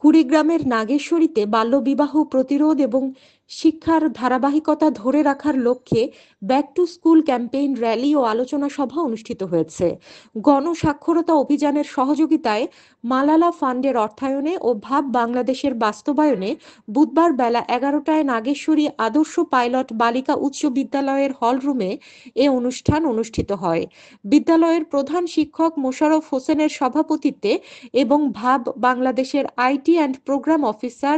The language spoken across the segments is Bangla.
কুড়িগ্রামের নাগেশ্বরীতে বাল্যবিবাহ প্রতিরোধ এবং শিক্ষার ধারাবাহিকতা ধরে রাখার লক্ষ্যে back to school campaign rally ও আলোচনা সভা অনুষ্ঠিত হয়েছে। গণসাক্ষরতা অভিযানের সহযোগিতায় মালালা ফান্ডের অর্থায়নে ও ভাব বাংলাদেশের বাস্তবায়নে বুধবার বেলা 11টায় নাগেশ্বরী আদর্শ পাইলট বালিকা উচ্চ বিদ্যালয়ের হলরুমে এ অনুষ্ঠান অনুষ্ঠিত হয়। বিদ্যালয়ের প্রধান শিক্ষক মোশাররফ হোসেনের সভাপতিত্বে এবং ভাব বাংলাদেশের IT and programme officer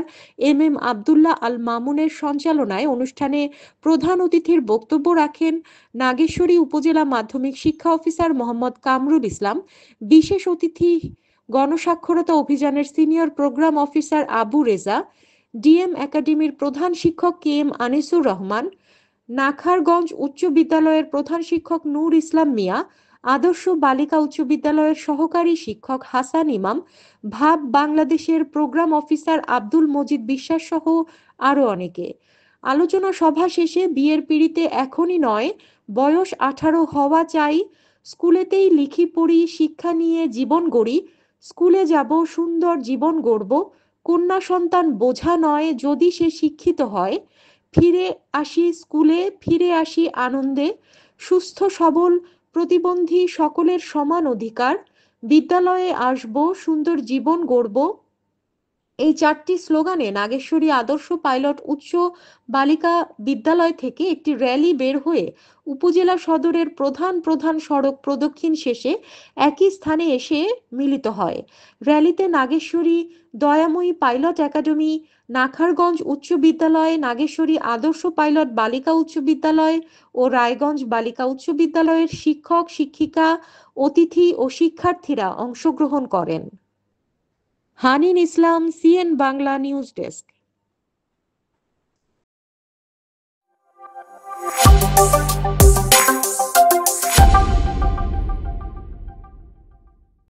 M Abdullah Al মামুনের সঞ্চালনায় অনুষ্ঠানে প্রধান অতিথির বক্তব্য রাখেন নাগেশ্বরী উপজেলা মাধ্যমিক শিক্ষা অফিসার মোহাম্মদ কামরুল ইসলাম। বিশেষ অতিথি গণসাক্ষরতা অভিযানের senior programme officer Abu Reza, DM একাডেমির প্রধান শিক্ষক KM আনিসুর রহমান, নাখারগঞ্জ উচ্চ বিদ্যালয়ের প্রধান শিক্ষক নূর ইসলাম মিয়া, আদর্শ বালিকা উচ্চ বিদ্যালয়ের সহকারী শিক্ষক হাসান ইমাম, ভাব বাংলাদেশের প্রোগ্রাম অফিসার আব্দুল মজিদ বিশ্বাস সহ আরো অনেকে। আলোচনা সভা শেষে বিয়ের পিঁড়িতে এখনই নয়, বয়স 18 হওয়া চাই, স্কুলেতেই লিখি পড়ি, শিক্ষা নিয়ে জীবন গড়ি, স্কুলে যাব সুন্দর জীবন গড়ব, কন্যা সন্তান বোঝা নয় যদি সে শিক্ষিত হয়, ফিরে আসি স্কুলে, ফিরে আসি আনন্দে, সুস্থ সবল প্রতিবন্ধী সকলের সমান অধিকার, বিদ্যালয়ে আসব, সুন্দর জীবন গড়ব। এই 4টি স্লোগানে নাগেশ্বরী আদর্শ পাইলট উচ্চ বালিকা বিদ্যালয় থেকে একটি র্যালি বের হয়ে উপজেলা সদরের প্রধান প্রধান সড়ক প্রদক্ষিণ শেষে একই স্থানে এসে মিলিত হয়। র্যালিতে নাগেশ্বরী দয়াময়ী পাইলট একাডেমি, নাখারগঞ্জ উচ্চ বিদ্যালয়, নাগেশ্বরী আদর্শ পাইলট বালিকা উচ্চ বিদ্যালয় ও রায়গঞ্জ বালিকা উচ্চ বিদ্যালয়ের শিক্ষক শিক্ষিকা, অতিথি ও শিক্ষার্থীরা অংশগ্রহণ করেন। হানিন ইসলাম, CN বাংলা নিউজ ডেস্ক।